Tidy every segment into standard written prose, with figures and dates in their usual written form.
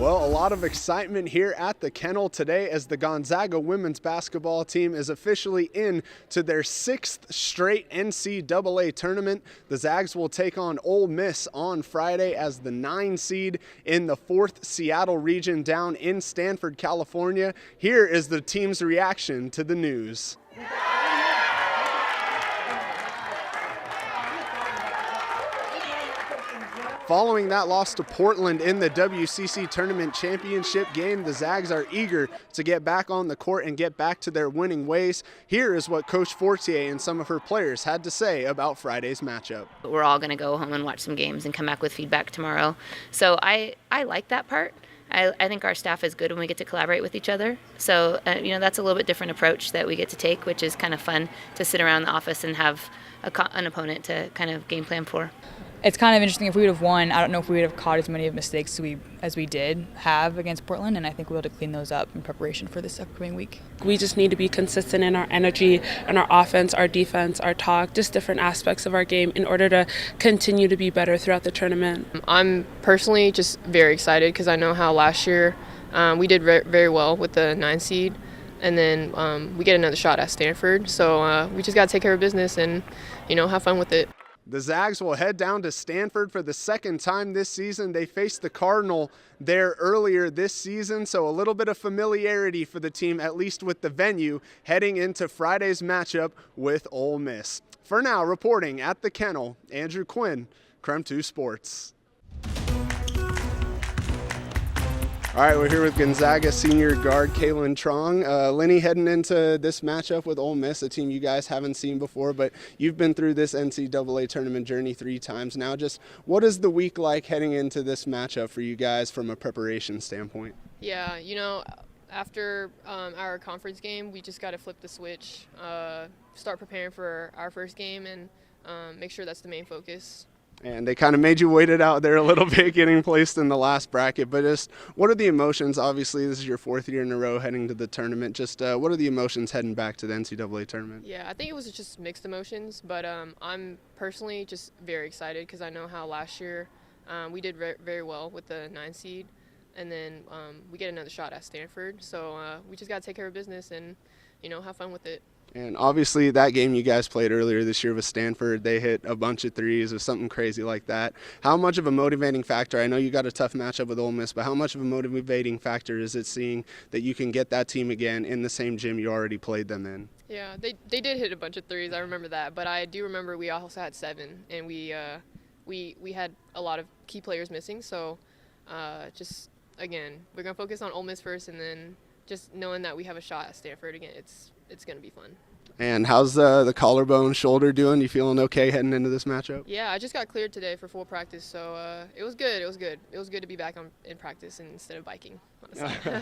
Well, a lot of excitement here at the Kennel today as the Gonzaga women's basketball team is officially in to their 6th straight NCAA tournament. The Zags will take on Ole Miss on Friday as the 9 seed in the 4th Seattle region down in Stanford, California. Here is the team's reaction to the news. Following that loss to Portland in the WCC Tournament Championship game, the Zags are eager to get back on the court and get back to their winning ways. Here is what Coach Fortier and some of her players had to say about Friday's matchup. We're all going to go home and watch some games and come back with feedback tomorrow. So I like that part. I think our staff is good when we get to collaborate with each other. So, that's a little bit different approach that we get to take, which is kind of fun to sit around the office and have an opponent to kind of game plan for. It's kind of interesting. If we would have won, I don't know if we would have caught as many of mistakes as we did have against Portland, and I think we'll be able to clean those up in preparation for this upcoming week. We just need to be consistent in our energy and our offense, our defense, our talk, just different aspects of our game in order to continue to be better throughout the tournament. I'm personally just very excited because I know how last year we did very well with the 9 seed, and then we get another shot at Stanford. So we just got to take care of business and, have fun with it. The Zags will head down to Stanford for the 2nd time this season. They faced the Cardinal there earlier this season, so a little bit of familiarity for the team, at least with the venue, heading into Friday's matchup with Ole Miss. For now, reporting at the Kennel, Andrew Quinn, KREM 2 Sports. All right, we're here with Gonzaga senior guard Kaylynne Truong. Lenny, heading into this matchup with Ole Miss, a team you guys haven't seen before, but you've been through this NCAA tournament journey 3 times now. Just what is the week like heading into this matchup for you guys from a preparation standpoint? Yeah, after our conference game, we just got to flip the switch, start preparing for our first game, and make sure that's the main focus. And they kind of made you wait it out there a little bit, getting placed in the last bracket. But just what are the emotions? Obviously, this is your 4th year in a row heading to the tournament. Just what are the emotions heading back to the NCAA tournament? Yeah, I think it was just mixed emotions. But I'm personally just very excited because I know how last year we did very well with the 9 seed. And then we get another shot at Stanford. So we just got to take care of business and, have fun with it. And obviously that game you guys played earlier this year with Stanford, they hit a bunch of threes or something crazy like that. How much of a motivating factor, I know you got a tough matchup with Ole Miss, but how much of a motivating factor is it seeing that you can get that team again in the same gym you already played them in? Yeah, they did hit a bunch of threes, I remember that. But I do remember we also had 7, and we had a lot of key players missing. So just, again, we're going to focus on Ole Miss first, and then just knowing that we have a shot at Stanford again, it's going to be fun. And how's the collarbone shoulder doing? You feeling okay heading into this matchup? Yeah, I just got cleared today for full practice, so it was good. It was good to be back in practice instead of biking, honestly.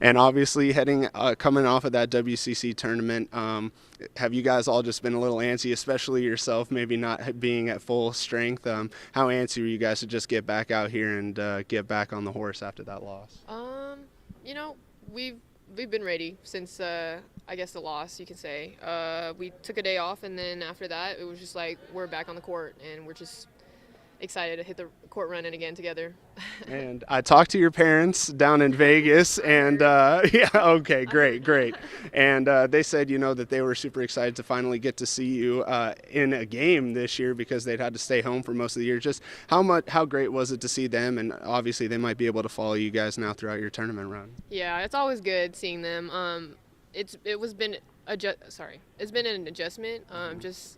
And obviously coming off of that WCC tournament, have you guys all just been a little antsy, especially yourself, maybe not being at full strength? How antsy were you guys to just get back out here and get back on the horse after that loss? We've been ready since, I guess, the loss, you can say. We took a day off, and then after that, it was just like we're back on the court, and we're just excited to hit the court running again together. And I talked to your parents down in Vegas, and yeah, okay, great. And they said, that they were super excited to finally get to see you in a game this year because they'd had to stay home for most of the year. Just how great was it to see them? And obviously, they might be able to follow you guys now throughout your tournament run. Yeah, it's always good seeing them. It's been an adjustment. Just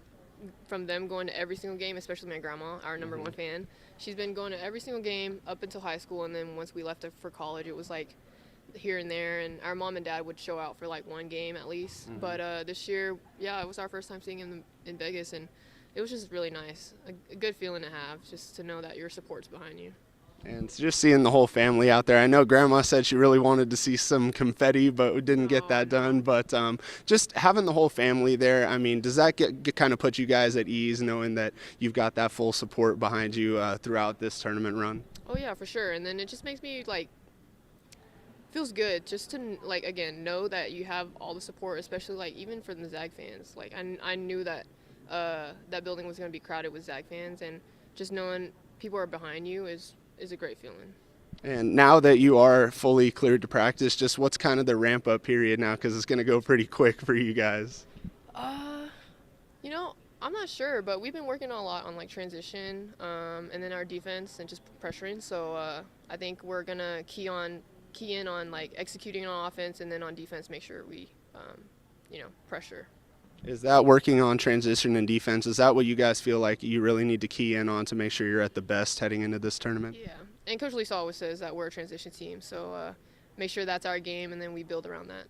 from them going to every single game, especially my grandma, our number 1 fan. She's been going to every single game up until high school, and then once we left for college, it was like here and there, and our mom and dad would show out for like 1 game at least. Mm-hmm. But this year, it was our first time seeing him in Vegas, and it was just really nice. A good feeling to have, just to know that your support's behind you. And just seeing the whole family out there. I know Grandma said she really wanted to see some confetti, but we didn't get that done. But just having the whole family there, I mean, does that get kind of put you guys at ease knowing that you've got that full support behind you throughout this tournament run? Oh, yeah, for sure. And then it just makes me, feels good just to, again, know that you have all the support, especially, even for the Zag fans. I knew that that building was going to be crowded with Zag fans, and just knowing people are behind you is a great feeling. And now that you are fully cleared to practice, just what's kind of the ramp up period now, because it's going to go pretty quick for you guys? You know, I'm not sure, but we've been working a lot on like transition, and then our defense and just pressuring. So I think we're gonna key in on like executing on offense, and then on defense, make sure we, pressure. Is that working on transition and defense? Is that what you guys feel like you really need to key in on to make sure you're at the best heading into this tournament? Yeah, and Coach Lisa always says that we're a transition team, so make sure that's our game, and then we build around that.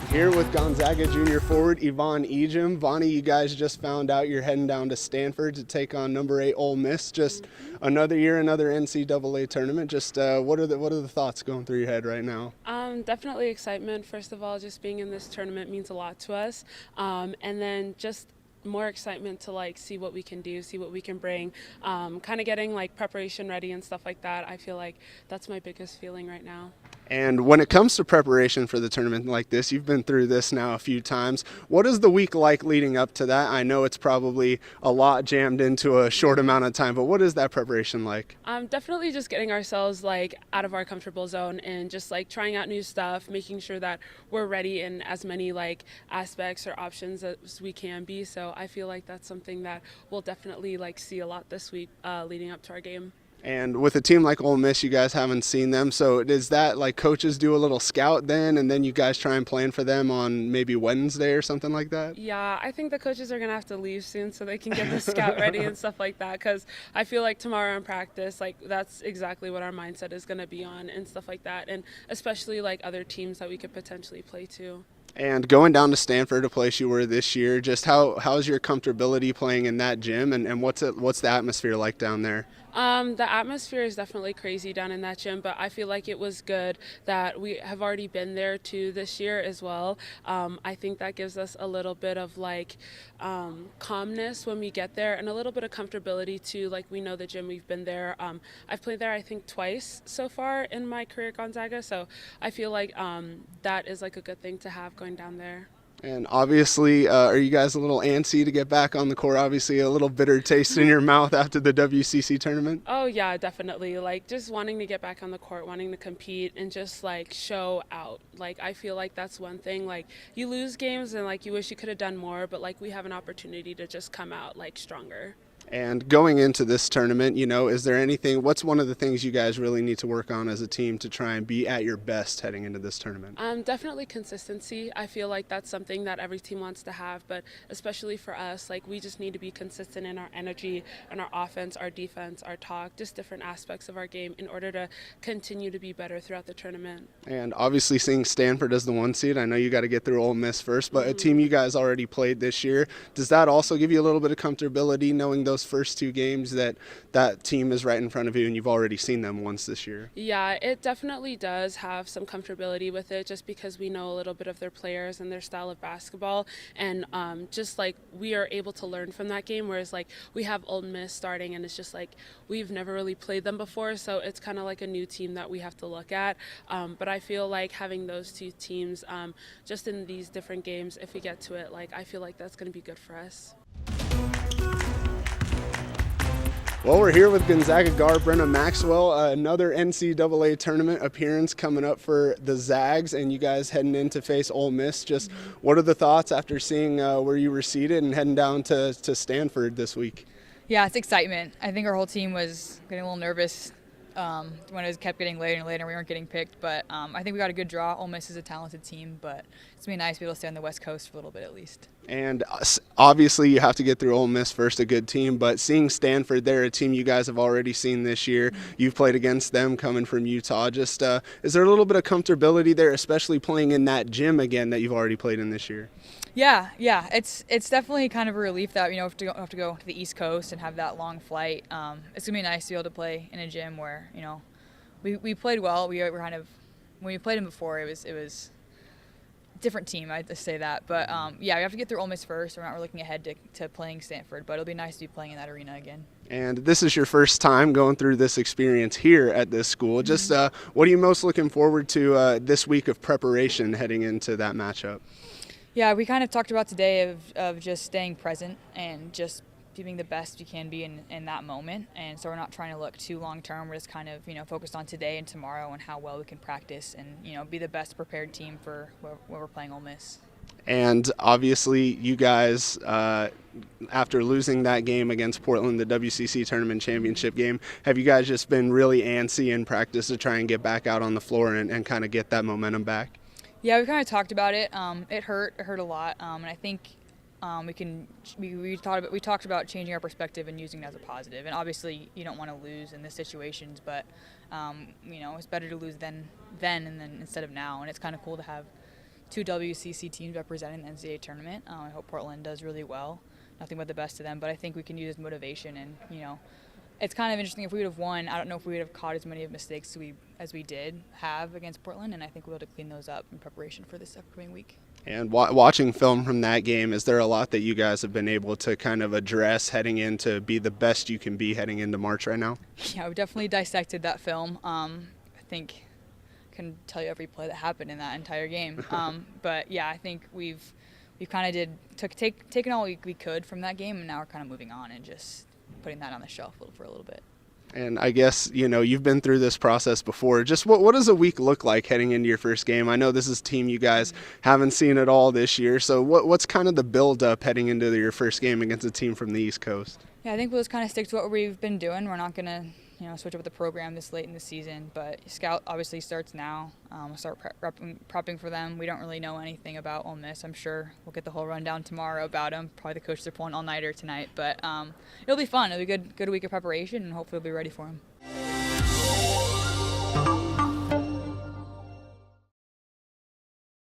Here with Gonzaga junior forward Yvonne Ejim. Vonnie, you guys just found out you're heading down to Stanford to take on number 8 Ole Miss. Just another year, another NCAA tournament. Just what are the thoughts going through your head right now? Definitely excitement. First of all, just being in this tournament means a lot to us, and then just more excitement to like see what we can do, see what we can bring, kind of getting like preparation ready and stuff like that. I feel like that's my biggest feeling right now. And when it comes to preparation for the tournament like this, you've been through this now a few times. What is the week like leading up to that? I know it's probably a lot jammed into a short amount of time, but what is that preparation like? Definitely just getting ourselves like out of our comfortable zone and just like trying out new stuff, making sure that we're ready in as many like aspects or options as we can be. So I feel like that's something that we'll definitely like see a lot this week leading up to our game. And with a team like Ole Miss, you guys haven't seen them. So is that like coaches do a little scout then, and then you guys try and plan for them on maybe Wednesday or something like that? Yeah, I think the coaches are going to have to leave soon so they can get the scout ready and stuff like that, because I feel like tomorrow in practice, like that's exactly what our mindset is going to be on and stuff like that, and especially like other teams that we could potentially play to. And going down to Stanford, a place you were this year, just how's your comfortability playing in that gym, and what's the atmosphere like down there? The atmosphere is definitely crazy down in that gym, but I feel like it was good that we have already been there too this year as well. I think that gives us a little bit of like calmness when we get there, and a little bit of comfortability too. Like we know the gym, we've been there. I've played there I think twice so far in my career at Gonzaga, so I feel like that is like a good thing to have going down there. And obviously, are you guys a little antsy to get back on the court? Obviously, a little bitter taste in your mouth after the WCC tournament? Oh, yeah, definitely. Like, just wanting to get back on the court, wanting to compete, and just, like, show out. Like, I feel like that's one thing. Like, you lose games and, like, you wish you could have done more, but, like, we have an opportunity to just come out, like, stronger. And going into this tournament, is there what's one of the things you guys really need to work on as a team to try and be at your best heading into this tournament? Definitely consistency. I feel like that's something that every team wants to have, but especially for us, like we just need to be consistent in our energy and our offense, our defense, our talk, just different aspects of our game in order to continue to be better throughout the tournament. And obviously seeing Stanford as the 1 seed, I know you got to get through Ole Miss first, but a team you guys already played this year, does that also give you a little bit of comfortability knowing those first 2 games that team is right in front of you and you've already seen them once this year? Yeah, it definitely does have some comfortability with it, just because we know a little bit of their players and their style of basketball, and just like we are able to learn from that game, whereas like we have Ole Miss starting and it's just like we've never really played them before, so it's kind of like a new team that we have to look at, but I feel like having those 2 teams just in these different games, if we get to it, like I feel like that's going to be good for us. Well, we're here with Gonzaga guard Brynna Maxwell, another NCAA tournament appearance coming up for the Zags, and you guys heading in to face Ole Miss. Just what are the thoughts after seeing where you were seated and heading down to Stanford this week? Yeah, it's excitement. I think our whole team was getting a little nervous when it kept getting later and later and we weren't getting picked, but I think we got a good draw. Ole Miss is a talented team, but it's going to be nice to be able to stay on the West Coast for a little bit at least. And obviously you have to get through Ole Miss first, a good team, but seeing Stanford, they're a team you guys have already seen this year. You've played against them coming from Utah. Just is there a little bit of comfortability there, especially playing in that gym again that you've already played in this year? Yeah, it's definitely kind of a relief that have to go to the East Coast and have that long flight. It's gonna be nice to be able to play in a gym where we played well. We were kind of, when we played them before, it was a different team. I'd just say that, but yeah, we have to get through Ole Miss first. We're not really looking ahead to playing Stanford, but it'll be nice to be playing in that arena again. And this is your first time going through this experience here at this school. Just what are you most looking forward to this week of preparation heading into that matchup? Yeah, we kind of talked about today of just staying present and just being the best we can be in that moment. And so we're not trying to look too long term. We're just kind of, focused on today and tomorrow and how well we can practice and, be the best prepared team for where we're playing Ole Miss. And obviously, you guys, after losing that game against Portland, the WCC Tournament Championship game, have you guys just been really antsy in practice to try and get back out on the floor and kind of get that momentum back? Yeah, we kind of talked about it. It hurt a lot, and I think we talked about changing our perspective and using it as a positive. And obviously, you don't want to lose in these situations, but it's better to lose then and then instead of now. And it's kind of cool to have 2 WCC teams representing the NCAA tournament. I hope Portland does really well. Nothing but the best to them, but I think we can use motivation. And it's kind of interesting. If we would have won, I don't know if we would have caught as many of mistakes as we did have against Portland, and I think we'll be able to clean those up in preparation for this upcoming week. And watching film from that game, is there a lot that you guys have been able to kind of address heading in to be the best you can be heading into March right now? Yeah, we definitely dissected that film. I think can tell you every play that happened in that entire game. But yeah, I think we've kind of taken all we could from that game, and now we're kind of moving on and just putting that on the shelf for a little bit. And I guess, you've been through this process before. Just what does a week look like heading into your first game? I know this is a team you guys haven't seen at all this year. So what's kind of the build-up heading into your first game against a team from the East Coast? Yeah, I think we'll just kind of stick to what we've been doing. We're not going to switch up the program this late in the season, but Scout obviously starts now. We'll start prepping for them. We don't really know anything about Ole Miss. I'm sure we'll get the whole rundown tomorrow about them. Probably the coaches are pulling all-nighter tonight, but it'll be fun. It'll be a good week of preparation, and hopefully we'll be ready for them.